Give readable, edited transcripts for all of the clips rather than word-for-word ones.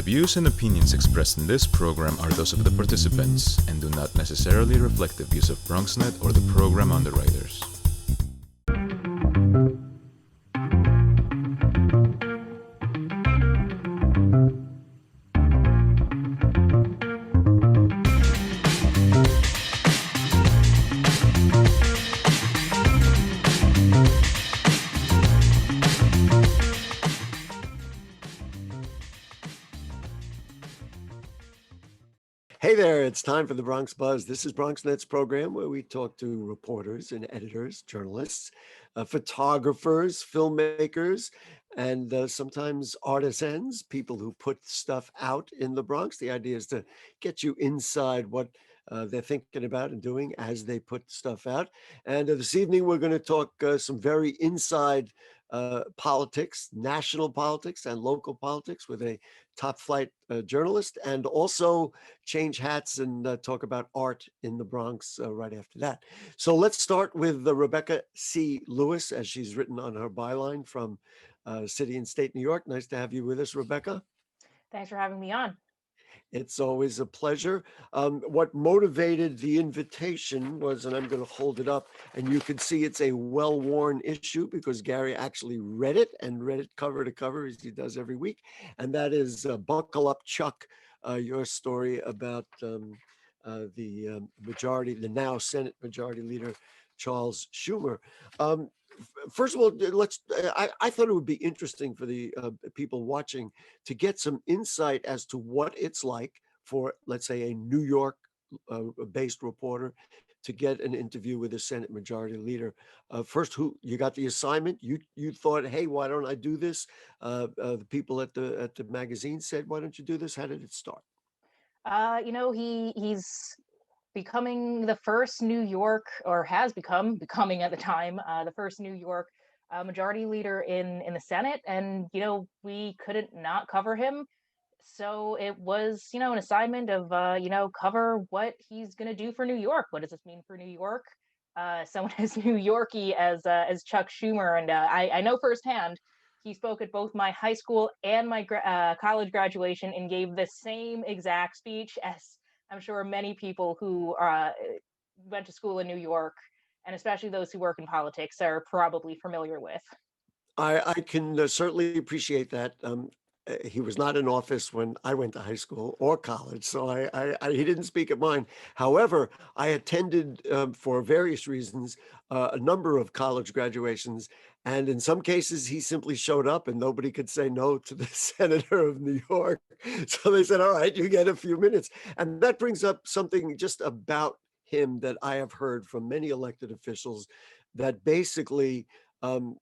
views and opinions expressed in this program are those of the participants and do not necessarily reflect the views of Bronxnet or the program underwriters. Hey there, it's time for the Bronx Buzz. This is Bronxnet's program where we talk to reporters and editors, journalists, photographers, filmmakers, and sometimes artisans, people who put stuff out in the Bronx. The idea is to get you inside what they're thinking about and doing as they put stuff out. And this evening, we're going to talk some very inside politics, national politics and local politics with a top flight journalist, and also change hats and talk about art in the Bronx right after that. So let's start with Rebecca C. Lewis, as she's written on her byline from City and State, New York. Nice to have you with us, Rebecca. Thanks for having me on. It's always a pleasure. What motivated the invitation was, and I'm going to hold it up, and you can see it's a well-worn issue because Gary actually read it and read it cover to cover, as he does every week. And that is Buckle Up, Chuck, your story about the now Senate Majority Leader Charles Schummer. First of all, I thought it would be interesting for the people watching to get some insight as to what it's like for, let's say, a New York based reporter to get an interview with a Senate Majority Leader. First, who you got the assignment? You thought, hey, why don't I do this? The people at the magazine said, why don't you do this? How did it start? He's becoming the first New York, or has becoming at the time, the first New York majority leader in the Senate. And, we couldn't not cover him. So it was, an assignment of, cover what he's going to do for New York. What does this mean for New York? Someone as New Yorky as Chuck Schummer. And I know firsthand, he spoke at both my high school and my college graduation and gave the same exact speech as I'm sure many people who went to school in New York, and especially those who work in politics, are probably familiar with. I can certainly appreciate that. He was not in office when I went to high school or college, so he didn't speak at mine. However, I attended, for various reasons, a number of college graduations, and in some cases, he simply showed up and nobody could say no to the senator of New York. So they said, all right, you get a few minutes. And that brings up something just about him that I have heard from many elected officials, that basically, um,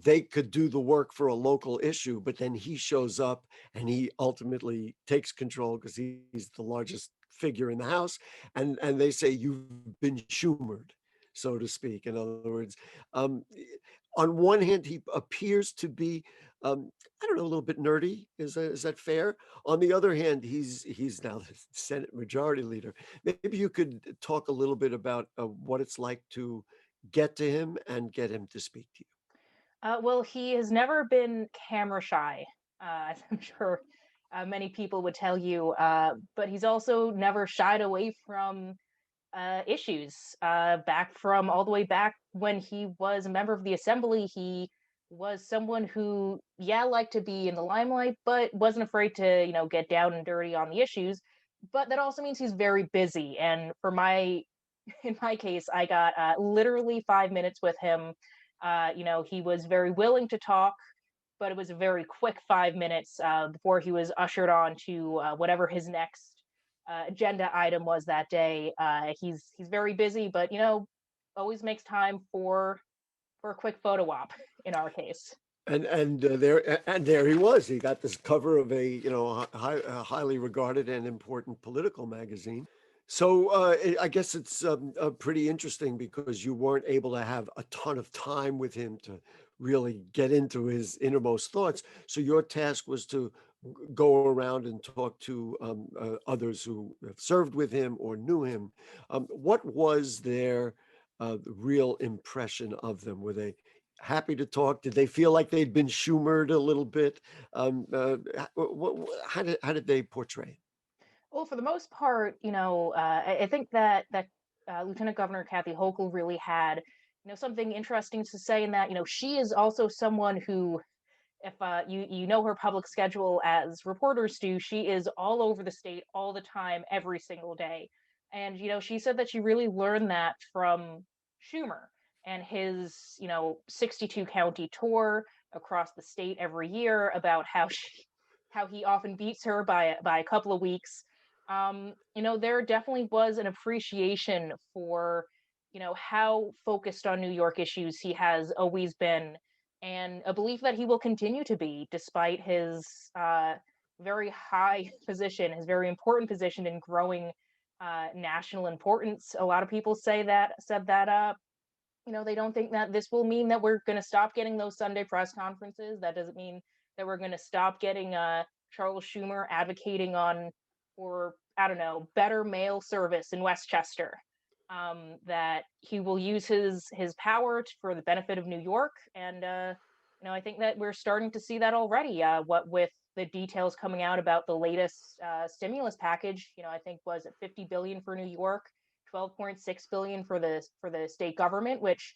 they could do the work for a local issue, but then he shows up and he ultimately takes control because he's the largest figure in the House. And they say, you've been Schumered, so to speak. In other words, um, on one hand, he appears to be, I don't know, a little bit nerdy. Is that fair? On the other hand, he's now the Senate Majority Leader. Maybe you could talk a little bit about what it's like to get to him and get him to speak to you. Well, he has never been camera shy, as I'm sure many people would tell you, but he's also never shied away from issues. Back from all the way back when he was a member of the assembly, he was someone who, yeah, liked to be in the limelight, but wasn't afraid to, get down and dirty on the issues. But that also means he's very busy. And in my case, I got literally 5 minutes with him. He was very willing to talk, but it was a very quick 5 minutes before he was ushered on to whatever his next agenda item was that day. He's very busy, but always makes time for a quick photo op in our case. And there he was. He got this cover of a highly regarded and important political magazine. So I guess it's pretty interesting because you weren't able to have a ton of time with him to really get into his innermost thoughts. So your task was to go around and talk to others who have served with him or knew him. What was their real impression of them? Were they happy to talk? Did they feel like they'd been Schumered a little bit? How did they portray it? Well, for the most part, I think that Lieutenant Governor Kathy Hochul really had, something interesting to say in that, she is also someone who, if you know her public schedule as reporters do, she is all over the state all the time, every single day. And, she said that she really learned that from Schumer and his, 62 county tour across the state every year about how he often beats her by a couple of weeks. There definitely was an appreciation for, how focused on New York issues he has always been, and a belief that he will continue to be despite his very high position, his very important position in growing national importance. A lot of people said that they don't think that this will mean that we're going to stop getting those Sunday press conferences. That doesn't mean that we're going to stop getting Charles Schumer advocating for, I don't know, better mail service in Westchester. That he will use his power for the benefit of New York, and I think that we're starting to see that already. What with the details coming out about the latest stimulus package, I think was it 50 billion for New York, 12.6 billion for the state government, which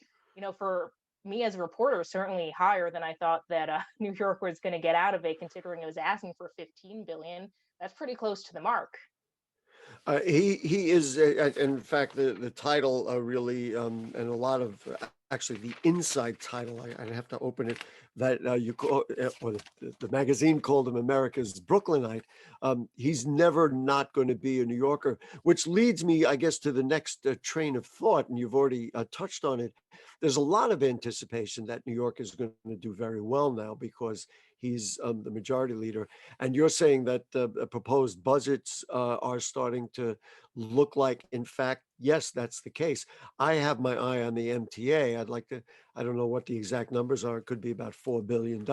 for me as a reporter certainly higher than I thought that New York was going to get out of it, considering it was asking for 15 billion. That's pretty close to the mark. He is, in fact, the title really, and a lot of actually the inside title. I have to open it. That you call, or the magazine called him America's Brooklynite. He's never not going to be a New Yorker, which leads me, I guess, to the next train of thought, and you've already touched on it. There's a lot of anticipation that New York is going to do very well now because he's the majority leader. And you're saying that the proposed budgets are starting to look like, in fact, yes, that's the case. I have my eye on the MTA. I don't know what the exact numbers are. It could be about $4 billion.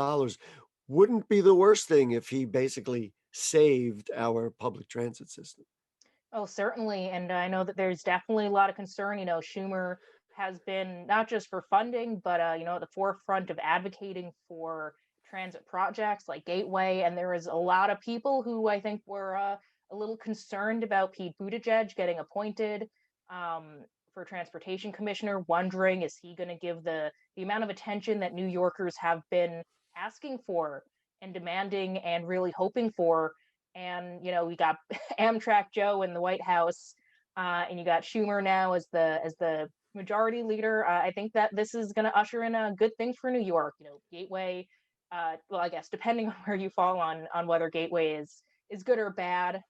Wouldn't be the worst thing if he basically saved our public transit system. Oh, certainly. And I know that there's definitely a lot of concern. Schumer has been not just for funding, but, at the forefront of advocating for transit projects like Gateway. And there is a lot of people who I think were a little concerned about Pete Buttigieg getting appointed for transportation commissioner, wondering, is he going to give the amount of attention that New Yorkers have been asking for and demanding and really hoping for? And we got Amtrak Joe in the White House, and you got Schumer now as the majority leader. I think that this is going to usher in a good thing for New York. Gateway. Well, I guess depending on where you fall on whether Gateway is good or bad.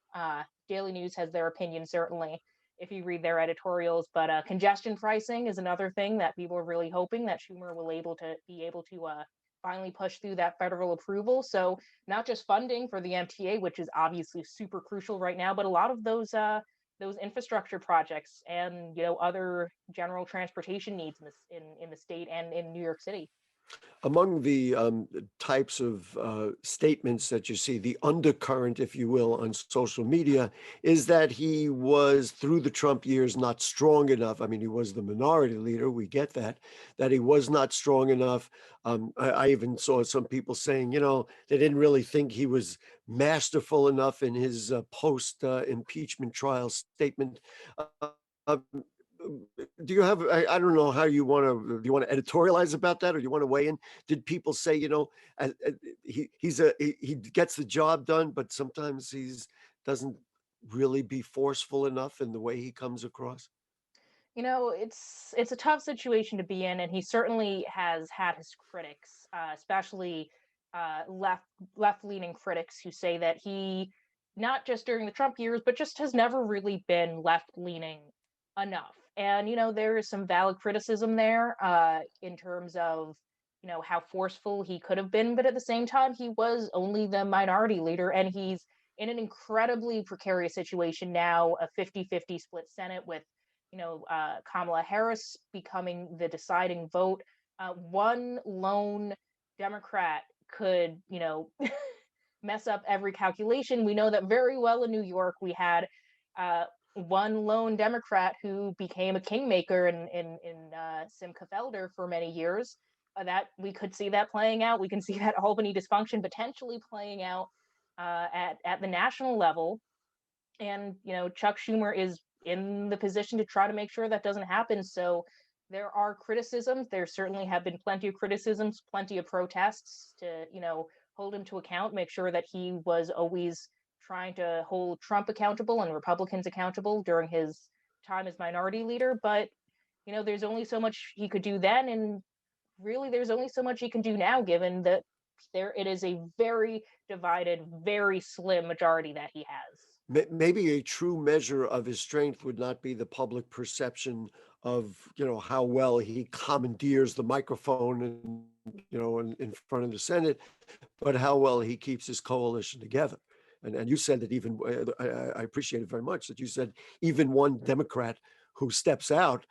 Daily News has their opinion certainly if you read their editorials. But congestion pricing is another thing that people are really hoping that Schumer will be able to finally push through that federal approval. So not just funding for the MTA, which is obviously super crucial right now, but a lot of those infrastructure projects and other general transportation needs in the state and in New York City. Among the types of statements that you see, the undercurrent, if you will, on social media, is that he was, through the Trump years, not strong enough. I mean, he was the minority leader. We get that he was not strong enough. I even saw some people saying, they didn't really think he was masterful enough in his post-impeachment trial statement. Uh, do you have, I don't know how you want to, do you want to editorialize about that, or do you want to weigh in? Did people say, he gets the job done, but sometimes doesn't really be forceful enough in the way he comes across? It's a tough situation to be in, and he certainly has had his critics, especially left-leaning critics who say that he, not just during the Trump years, but just has never really been left-leaning enough. And there is some valid criticism there in terms of how forceful he could have been, but at the same time, he was only the minority leader, and he's in an incredibly precarious situation now, a 50-50 split Senate with Kamala Harris becoming the deciding vote. One lone Democrat could, mess up every calculation. We know that very well in New York. We had one lone Democrat who became a kingmaker in Simca Felder for many years. that we could see that playing out. We can see that Albany dysfunction potentially playing out at the national level. And, Chuck Schumer is in the position to try to make sure that doesn't happen. So there are criticisms. There certainly have been plenty of criticisms, plenty of protests to, hold him to account, make sure that he was always trying to hold Trump accountable and Republicans accountable during his time as minority leader. But, there's only so much he could do then. And really, there's only so much he can do now, given that it is a very divided, very slim majority that he has. Maybe a true measure of his strength would not be the public perception of, how well he commandeers the microphone and, in front of the Senate, but how well he keeps his coalition together. And you said that even, I appreciate it very much that you said even one Democrat who steps out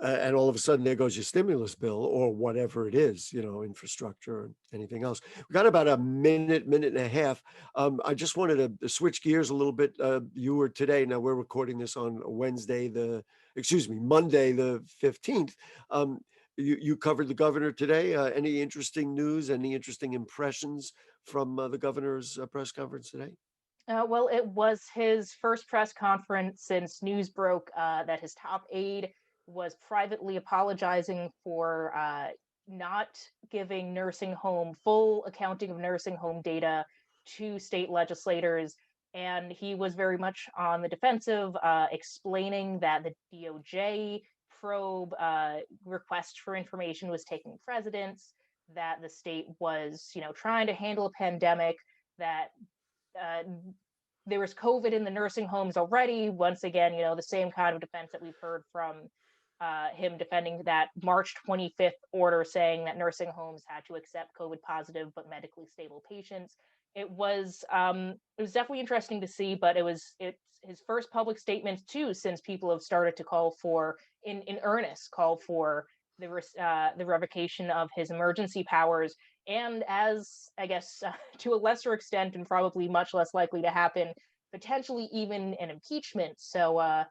and all of a sudden there goes your stimulus bill or whatever it is, infrastructure and anything else. We got about a minute and a half. I just wanted to switch gears a little bit. You were today, now we're recording this on Monday, the 15th. You covered the governor today. Any interesting news, any interesting impressions from the governor's press conference today? Well, it was his first press conference since news broke that his top aide was privately apologizing for not giving full accounting of nursing home data to state legislators. And he was very much on the defensive, explaining that the DOJ probe request for information was taking precedence, that the state was, trying to handle a pandemic, that there was COVID in the nursing homes already. Once again, the same kind of defense that we've heard from him defending that March 25th order saying that nursing homes had to accept COVID positive but medically stable patients. It was definitely interesting to see, but it's his first public statement too, since people have started to call for, in earnest, call for the revocation of his emergency powers, and as I guess to a lesser extent and probably much less likely to happen, potentially even an impeachment. So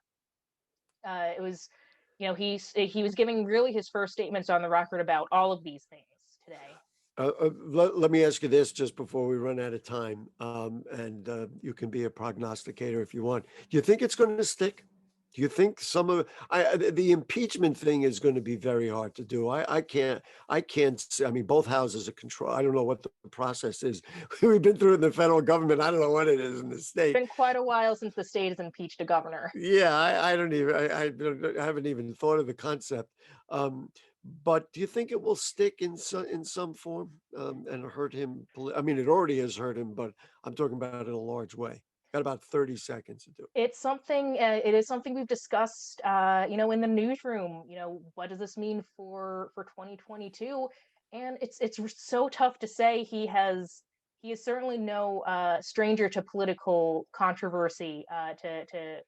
it was. He was giving really his first statements on the record about all of these things today. Let me ask you this just before we run out of time, and you can be a prognosticator if you want. Do you think it's going to stick? Do you think the impeachment thing is going to be very hard to do? I can't. I mean, both houses are control. I don't know what the process is. We've been through it in the federal government. I don't know what it is in the state. It's been quite a while since the state has impeached a governor. Yeah, I don't even. I haven't even thought of the concept. But do you think it will stick in some form and hurt him? I mean, it already has hurt him, but I'm talking about in a large way. Got about 30 seconds to do it. It's something. It is something we've discussed. In the newsroom. What does this mean for 2022? And it's so tough to say. He is certainly no stranger to political controversy, to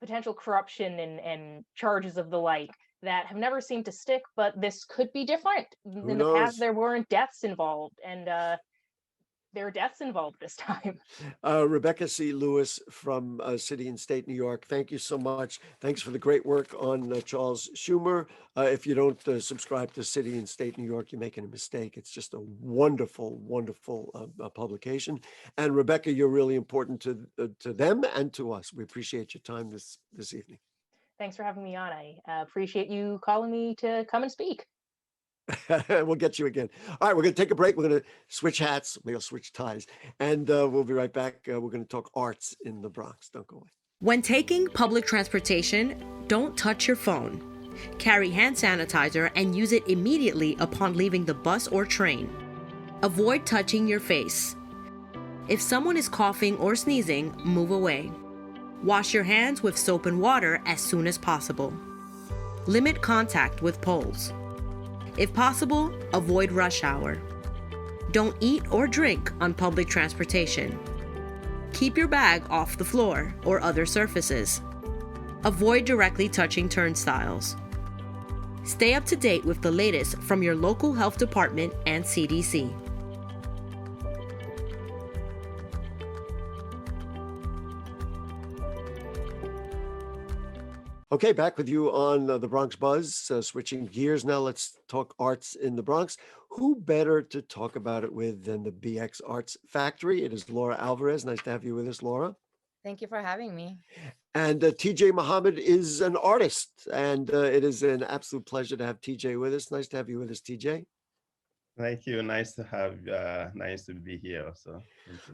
potential corruption and charges of the like that have never seemed to stick. But this could be different. In the past, there weren't deaths involved, and there are deaths involved this time. Rebecca C. Lewis from City and State New York, thank you so much. Thanks for the great work on Charles Schumer. If you don't subscribe to City and State New York, you're making a mistake. It's just a wonderful, wonderful publication. And Rebecca, you're really important to them and to us. We appreciate your time this evening. Thanks for having me on. I appreciate you calling me to come and speak. We'll get you again. All right, we're going to take a break. We're going to switch hats. We'll switch ties. And we'll be right back. We're going to talk arts in the Bronx. Don't go away. When taking public transportation, don't touch your phone. Carry hand sanitizer and use it immediately upon leaving the bus or train. Avoid touching your face. If someone is coughing or sneezing, move away. Wash your hands with soap and water as soon as possible. Limit contact with poles. If possible, avoid rush hour. Don't eat or drink on public transportation. Keep your bag off the floor or other surfaces. Avoid directly touching turnstiles. Stay up to date with the latest from your local health department and CDC. Okay, back with you on the Bronx Buzz. Switching gears now, let's talk arts in the Bronx. Who better to talk about it with than the BX Arts Factory? It is Laura Alvarez. Nice to have you with us, Laura. Thank you for having me. And Tijay Mohammed is an artist, and it is an absolute pleasure to have Tijay with us. Nice to have you with us, Tijay. Thank you. Nice to be here also.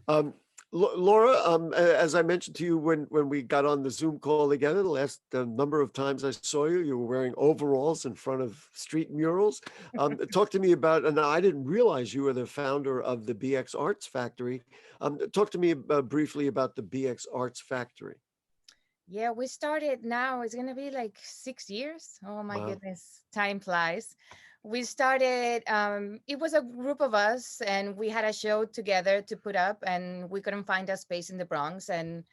Thank you. Laura, as I mentioned to you when we got on the Zoom call together, the last number of times I saw you, you were wearing overalls in front of street murals. Talk to me about, and I didn't realize you were the founder of the BX Arts Factory. Talk to me briefly about the BX Arts Factory. Yeah, we started now, it's going to be like 6 years. Oh my Wow. goodness, time flies. We started, it was a group of us and we had a show together to put up and we couldn't find a space in the Bronx. And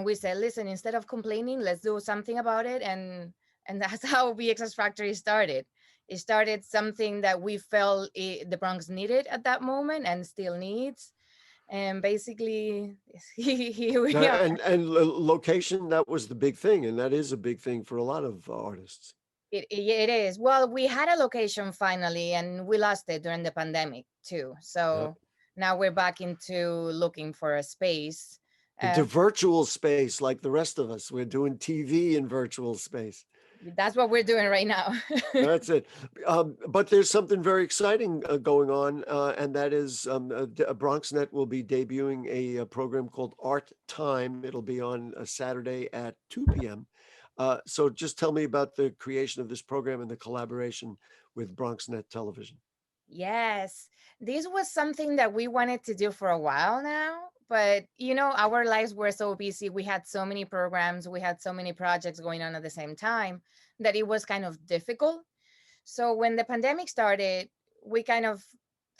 we said, listen, instead of complaining, let's do something about it. And that's how BXArts Factory started. It started something that we felt the Bronx needed at that moment and still needs. And basically, here we are. And location, that was the big thing. And that is a big thing for a lot of artists. It is. Well, we had a location finally, and we lost it during the pandemic too. So now we're back into looking for a space. Into virtual space, like the rest of us. We're doing TV in virtual space. That's what we're doing right now. That's it. But there's something very exciting going on, and that is Bronxnet will be debuting a program called Art Time. It'll be on a Saturday at 2 p.m. So just tell me about the creation of this program and the collaboration with Bronxnet Television. Yes, this was something that we wanted to do for a while now, but you know, our lives were so busy. We had so many programs, we had so many projects going on at the same time that it was kind of difficult. So when the pandemic started, we kind of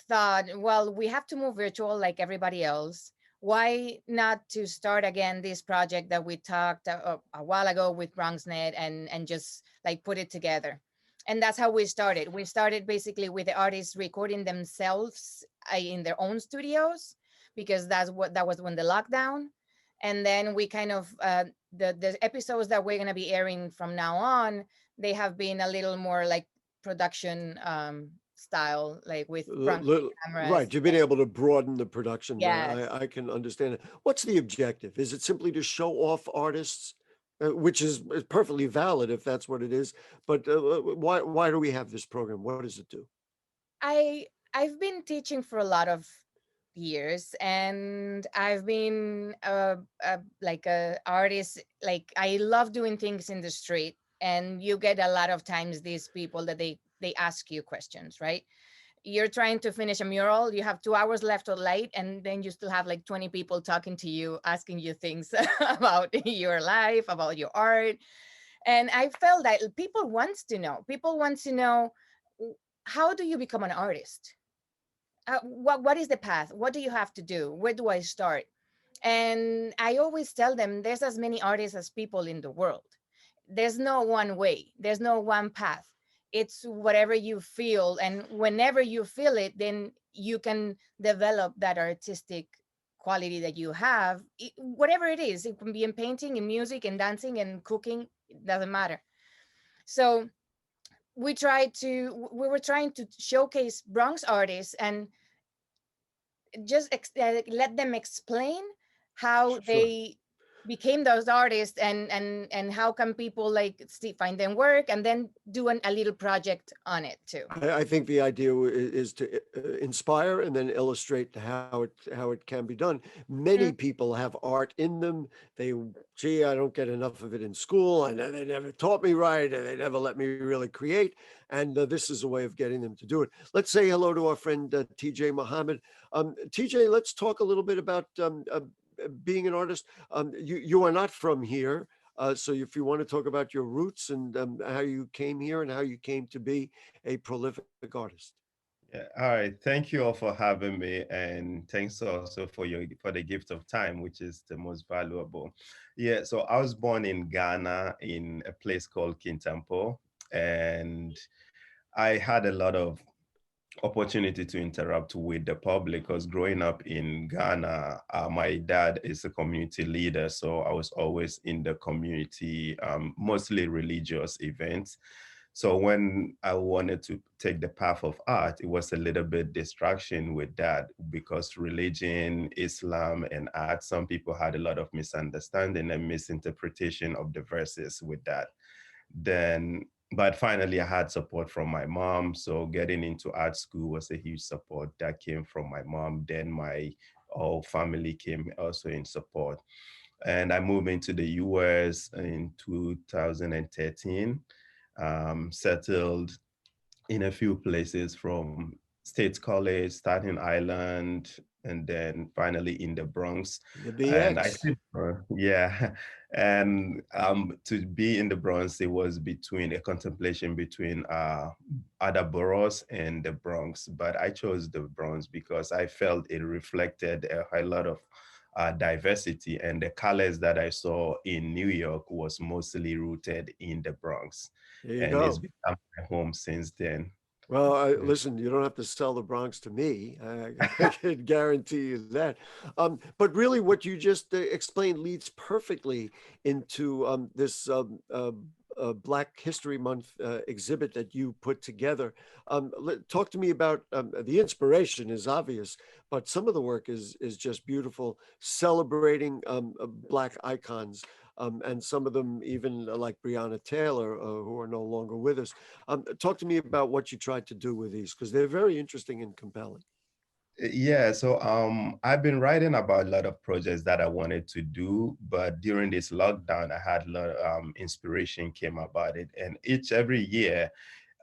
thought, well, we have to move virtual like everybody else. Why not to start again this project that we talked a while ago with Bronxnet and just like put it together? And that's how we started. We started basically with the artists recording themselves in their own studios, because that was when the lockdown. And then we kind of, the episodes that we're gonna be airing from now on, they have been a little more like production style, like with front cameras. Right, you've been able to broaden the production. Yes. I can understand it. What's the objective? Is it simply to show off artists? Which is perfectly valid if that's what it is. But why do we have this program? What does it do? I've been teaching for a lot of years, and I've been like a artist. Like I love doing things in the street, and you get a lot of times these people that they ask you questions, right? You're trying to finish a mural, you have 2 hours left of light, and then you still have like 20 people talking to you, asking you things about your life, about your art. And I felt that people want to know, how do you become an artist? What is the path? What do you have to do? Where do I start? And I always tell them there's as many artists as people in the world. There's no one way, there's no one path. It's whatever you feel, and whenever you feel it, then you can develop that artistic quality that you have, whatever it is. It can be in painting, in music, in dancing, and cooking, it doesn't matter. So we were trying to showcase Bronx artists and just let them explain how they became those artists, and how can people like find them work, and then do a little project on it too. I think the idea is to inspire and then illustrate how it can be done. Many people have art in them. Gee, I don't get enough of it in school, and they never taught me right, and they never let me really create. And this is a way of getting them to do it. Let's say hello to our friend Tijay Mohammed. Tijay, let's talk a little bit about being an artist. You are not from here, so if you want to talk about your roots and how you came here and how you came to be a prolific artist. Yeah, all right. Thank you all for having me, and thanks also for the gift of time, which is the most valuable. Yeah, so I was born in Ghana in a place called Kintampo, and I had a lot of opportunity to interact with the public, because growing up in Ghana, my dad is a community leader. So I was always in the community, mostly religious events. So when I wanted to take the path of art, it was a little bit distraction with that, because religion, Islam, and art, some people had a lot of misunderstanding and misinterpretation of the verses with that. Then, but finally I had support from my mom. So getting into art school was a huge support that came from my mom. Then my whole family came also in support. And I moved into the US in 2013, settled in a few places, from States College, Staten Island, and then finally in the Bronx. The And I BX. think, yeah, and to be in the Bronx, it was between a contemplation between other boroughs and the Bronx. But I chose the Bronx because I felt it reflected a lot of diversity, and the colors that I saw in New York was mostly rooted in the Bronx, There you and it's go. become my home since then. Well, Yeah. listen, you don't have to sell the Bronx to me. I can guarantee you that. But really, what you just explained leads perfectly into this Black History Month exhibit that you put together. Talk to me about the inspiration is obvious, but some of the work is just beautiful, celebrating Black icons. And some of them even like Breonna Taylor, who are no longer with us. Talk to me about what you tried to do with these, because they're very interesting and compelling. Yeah, so I've been writing about a lot of projects that I wanted to do, but during this lockdown, I had a lot of inspiration came about it, and every year,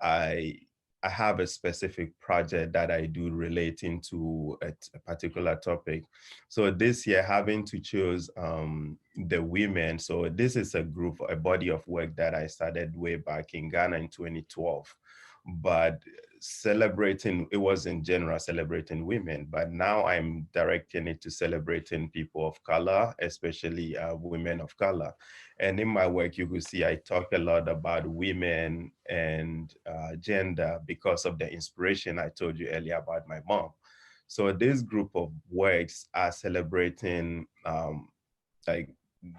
I I have a specific project that I do relating to a particular topic. So this year, having to choose the women. So this is a body of work that I started way back in Ghana in 2012. But it was in general celebrating women, but now I'm directing it to celebrating people of color, especially women of color. And in my work, you will see I talk a lot about women and gender because of the inspiration I told you earlier about my mom. So this group of works are celebrating like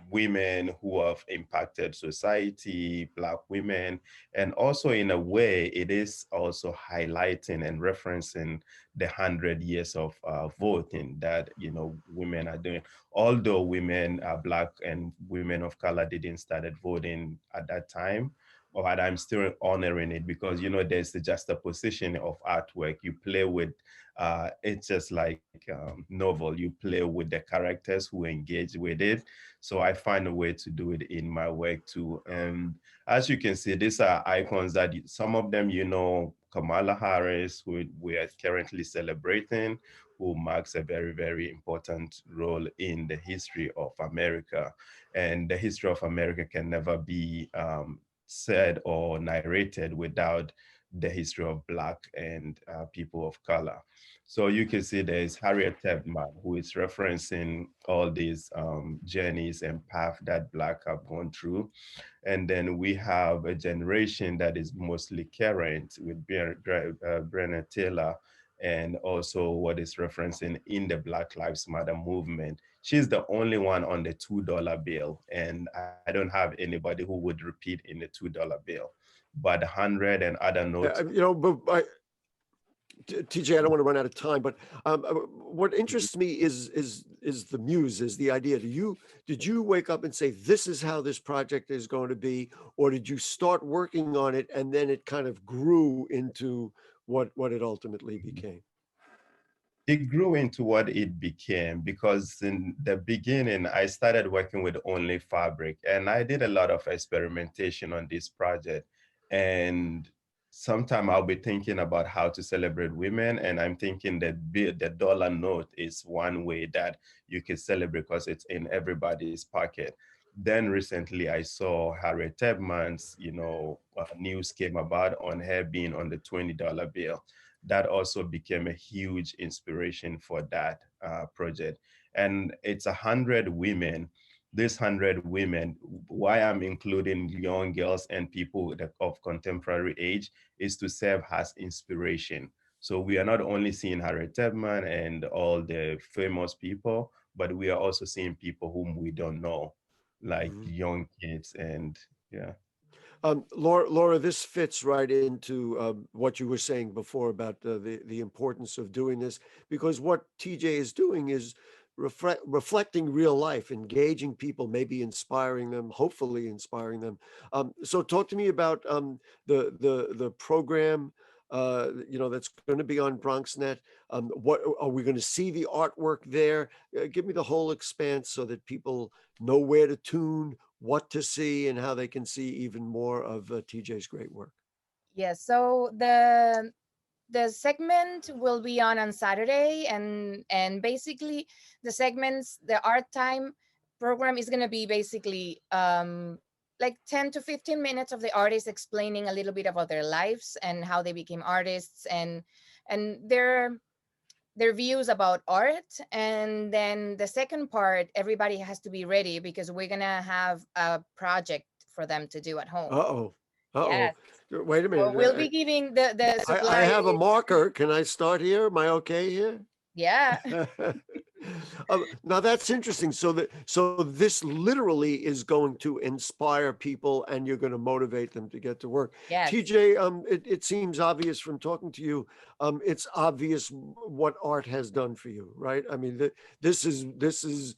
women who have impacted society, Black women, and also in a way, it is also highlighting and referencing the 100 years of voting that women are doing. Although women are Black and women of color didn't started voting at that time, but I'm still honoring it because there's the juxtaposition of artwork. You play with it's just like novel. You play with the characters who engage with it. So I find a way to do it in my work too. And as you can see, these are icons that some of them, Kamala Harris, who we are currently celebrating, who marks a very, very important role in the history of America. And the history of America can never be said or narrated without the history of Black and people of color. So you can see there's Harriet Tubman, who is referencing all these journeys and paths that Black have gone through. And then we have a generation that is mostly current with Breonna Taylor, and also what is referencing in the Black Lives Matter movement. She's the only one on the $2 bill, and I don't have anybody who would repeat in the $2 bill. But 100 and other notes. But TJ, I don't want to run out of time, but what interests me is the muse, is the idea. Did you wake up and say, this is how this project is going to be, or did you start working on it and then it kind of grew into what it ultimately became? It grew into what it became because in the beginning, I started working with only fabric, and I did a lot of experimentation on this project. And sometime I'll be thinking about how to celebrate women, and I'm thinking that the dollar note is one way that you can celebrate because it's in everybody's pocket. Then recently I saw Harriet Tubman's, news came about on her being on the $20 bill. That also became a huge inspiration for that project. And it's 100 women. This 100 women, why I'm including young girls and people of contemporary age is to serve as inspiration So we are not only seeing Harriet Tubman and all the famous people, but we are also seeing people whom we don't know, like Mhm. young kids. And yeah. Laura, this fits right into what you were saying before about the importance of doing this, because what TJ is doing is reflecting real life, engaging people, maybe inspiring them, hopefully inspiring them. So talk to me about the program, that's going to be on Bronxnet. What are we going to see the artwork there? Give me the whole expanse so that people know where to tune, what to see, and how they can see even more of TJ's great work. Yes. So the segment will be on Saturday, and basically the art time program is going to be basically like 10 to 15 minutes of the artists explaining a little bit about their lives and how they became artists, and their views about art. And then the second part, everybody has to be ready because we're going to have a project for them to do at home. Uh-oh. Uh-oh. Yes. Wait a So minute. we'll be giving the I supply. have a marker. Can I start here? Am I okay here? Yeah. Now that's interesting. So this literally is going to inspire people, and you're going to motivate them to get to work. Yes. TJ, it seems obvious from talking to you. It's obvious what art has done for you, right? I mean, this is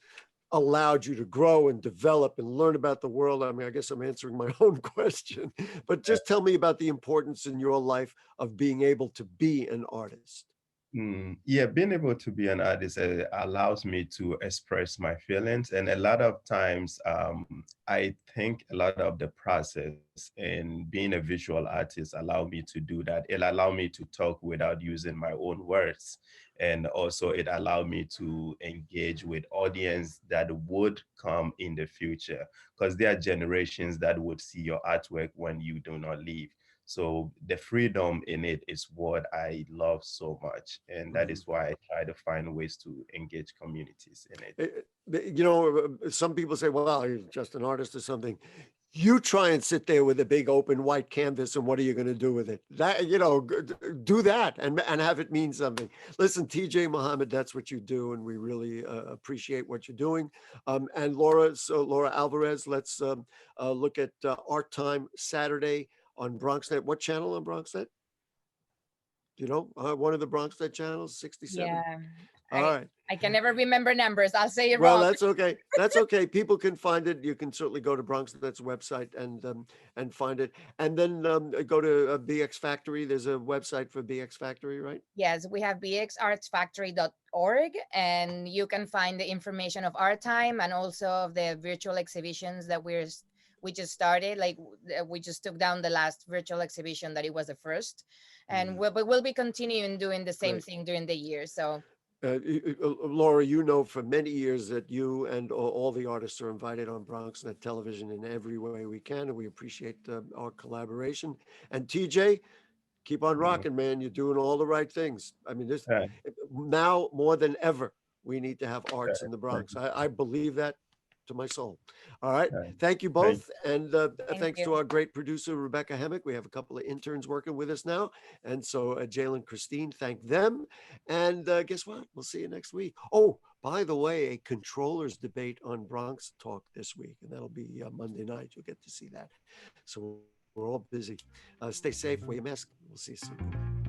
allowed you to grow and develop and learn about the world. I mean, I guess I'm answering my own question, but just tell me about the importance in your life of being able to be an artist. Yeah, being able to be an artist allows me to express my feelings. And a lot of times, I think a lot of the process in being a visual artist allow me to do that. It allow me to talk without using my own words. And also it allowed me to engage with audience that would come in the future, because there are generations that would see your artwork when you do not live. So the freedom in it is what I love so much. And that is why I try to find ways to engage communities in it. Some people say, well, you're just an artist or something. You try and sit there with a big open white canvas, and what are you going to do with it? Do that and have it mean something. Listen, Tijay Mohammed, that's what you do, and we really appreciate what you're doing. And Laura Alvarez, let's look at Art Time Saturday on Bronxnet. What channel on Bronxnet? Do you know one of the Bronxnet channels, 67? Yeah. All right. I can never remember numbers. I'll say it Well, wrong. that's okay. That's okay. People can find it. You can certainly go to Bronxnet's website and find it. And then go to BX Factory. There's a website for BX Factory, right? Yes, we have BXArtsFactory.org, and you can find the information of our time and also of the virtual exhibitions that we just started. Like we just took down the last virtual exhibition that it was the first, and we'll be continuing doing the same Great. thing during the year. So Laura, you know for many years that you and all the artists are invited on Bronxnet television in every way we can, and we appreciate our collaboration. And TJ, keep on rocking, man. You're doing all the right things. I mean, this Right. now more than ever, we need to have arts in the Bronx. I believe that to my soul. All right. Right. Thank you both. And Thank thanks to you. our great producer, Rebecca Hemick. We have a couple of interns working with us now. And so Jalen, Christine, thank them. And guess what? We'll see you next week. Oh, by the way, a controllers debate on Bronx Talk this week. And that'll be Monday night. You'll get to see that. So we're all busy. Stay safe. Wear your mask. We'll see you soon.